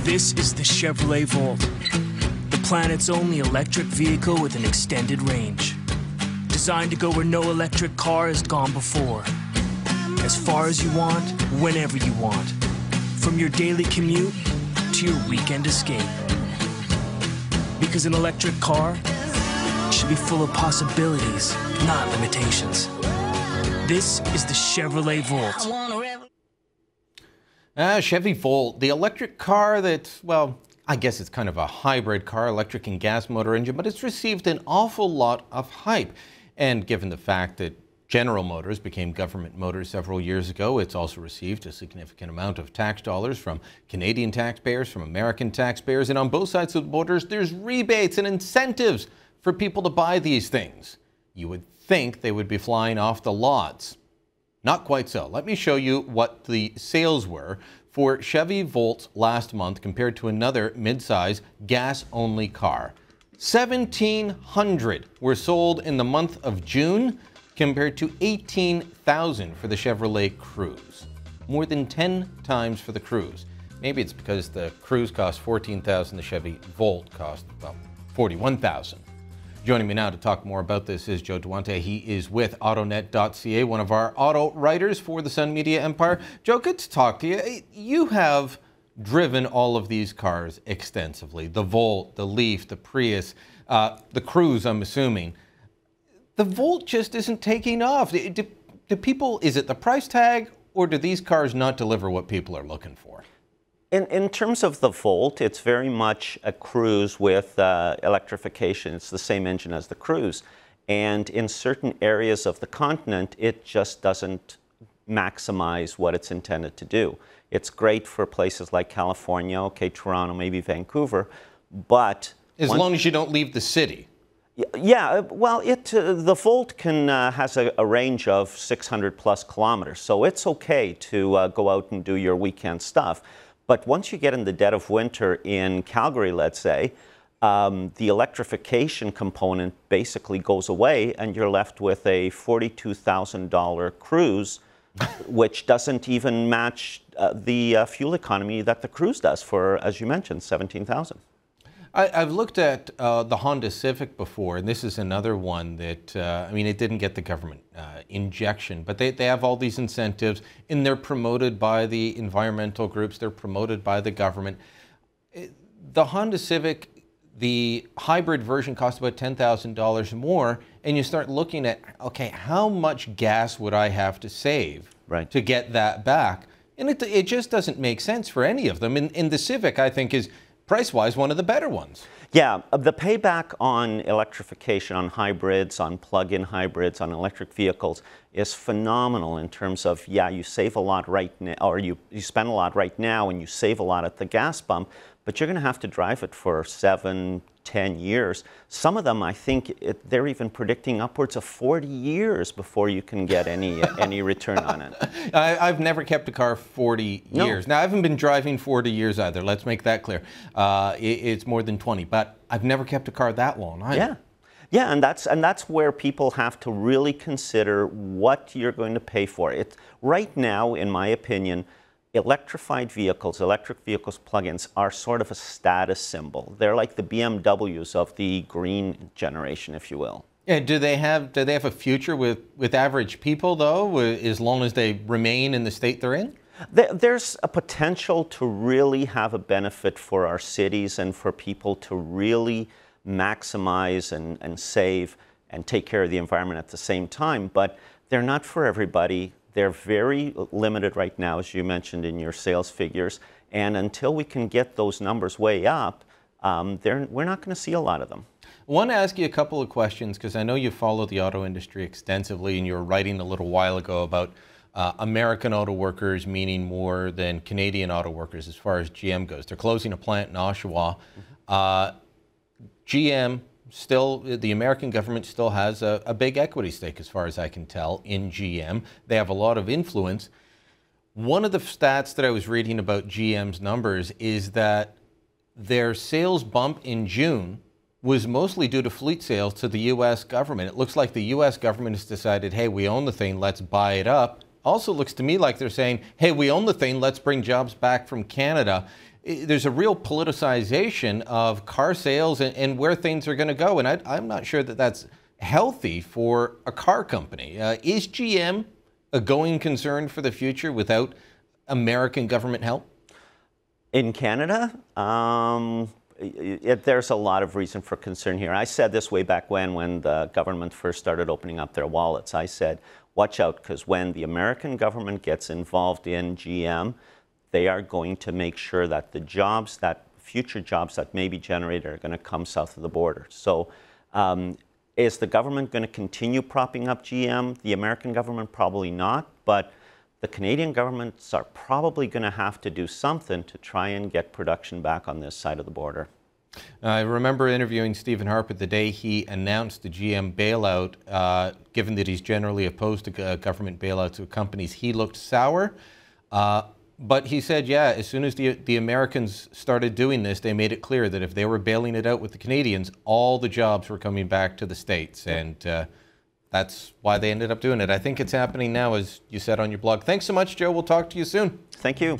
This is the Chevrolet Volt, the planet's only electric vehicle with an extended range. Designed to go where no electric car has gone before. As far as you want, whenever you want. From your daily commute to your weekend escape. Because an electric car should be full of possibilities, not limitations. This is the Chevrolet Volt. Chevy Volt, the electric car that, well, I guess it's kind of a hybrid car, electric and gas motor engine, but it's received an awful lot of hype. And given the fact that General Motors became Government Motors several years ago, it's also received a significant amount of tax dollars from Canadian taxpayers, from American taxpayers, and on both sides of the borders, there's rebates and incentives for people to buy these things. You would think they would be flying off the lots. Not quite so. Let me show you what the sales were for Chevy Volt last month compared to another mid-size gas-only car. 1,700 were sold in the month of June compared to 18,000 for the Chevrolet Cruze. More than 10 times for the Cruze. Maybe it's because the Cruze cost $14,000, the Chevy Volt cost, well, $41,000. Joining me now to talk more about this is Joe Duarte. He is with Autonet.ca, one of our auto writers for the Sun Media Empire. Joe, good to talk to you. You have driven all of these cars extensively. The Volt, the Leaf, the Prius, the Cruze, I'm assuming. The Volt just isn't taking off. Do people, is it the price tag, or do these cars not deliver what people are looking for? In terms of the Volt, it's very much a Cruze with electrification. It's the same engine as the Cruze. And in certain areas of the continent, it just doesn't maximize what it's intended to do. It's great for places like California, okay, Toronto, maybe Vancouver, but... As long as you don't leave the city. Yeah, well, the Volt has a range of 600 plus kilometers, so it's okay to go out and do your weekend stuff. But once you get in the dead of winter in Calgary, let's say, the electrification component basically goes away and you're left with a $42,000 Cruze, which doesn't even match the fuel economy that the Cruze does for, as you mentioned, $17,000. I've looked at the Honda Civic before, and this is another one that, I mean, it didn't get the government injection, but they have all these incentives, and they're promoted by the environmental groups, they're promoted by the government. The Honda Civic, the hybrid version costs about $10,000 more, and you start looking at, okay, how much gas would I have to save to get that back? And it just doesn't make sense for any of them. And the Civic, I think, is price-wise, one of the better ones. Yeah, the payback on electrification, on hybrids, on plug-in hybrids, on electric vehicles is phenomenal in terms of, yeah, you save a lot right now, or you spend a lot right now and you save a lot at the gas pump, but you're going to have to drive it for 7, 10 years. Some of them, I think, they're even predicting upwards of 40 years before you can get any return on it. I've never kept a car 40 years. Now, I haven't been driving 40 years either. Let's make that clear. It's more than 20, but I've never kept a car that long either. Yeah. Yeah, and that's where people have to really consider what you're going to pay for it. Right now, in my opinion, electrified vehicles, electric vehicles plug-ins are sort of a status symbol. They're like the BMWs of the green generation, if you will. Yeah, do they have a future with average people, though, as long as they remain in the state they're in? There's a potential to really have a benefit for our cities and for people to really maximize and save and take care of the environment at the same time, but they're not for everybody. They're very limited right now, as you mentioned in your sales figures, and until we can get those numbers way up, we're not going to see a lot of them. I want to ask you a couple of questions because I know you follow the auto industry extensively, and you were writing a little while ago about American auto workers meaning more than Canadian auto workers as far as GM goes. They're closing a plant in Oshawa. GM still, the American government still has a big equity stake, as far as I can tell, in GM. They have a lot of influence. One of the stats that I was reading about GM's numbers is that their sales bump in June was mostly due to fleet sales to the U.S. government. It looks like the U.S. government has decided, hey, we own the thing, let's buy it up. also looks to me like they're saying, hey, we own the thing, let's bring jobs back from Canada. There's a real politicization of car sales and where things are going to go, and I'm not sure that that's healthy for a car company. Is GM a going concern for the future without American government help? In Canada, there's a lot of reason for concern here. I said this way back when the government first started opening up their wallets. I said, watch out, because when the American government gets involved in GM, they are going to make sure that the jobs, that future jobs that may be generated are going to come south of the border. So is the government going to continue propping up GM? The American government probably not, but the Canadian governments are probably going to have to do something to try and get production back on this side of the border. I remember interviewing Stephen Harper the day he announced the GM bailout. Given that he's generally opposed to government bailouts of companies, he looked sour. But he said, yeah, as soon as the Americans started doing this, they made it clear that if they were bailing it out with the Canadians, all the jobs were coming back to the States. And that's why they ended up doing it. I think it's happening now, as you said on your blog. Thanks so much, Joe. We'll talk to you soon. Thank you.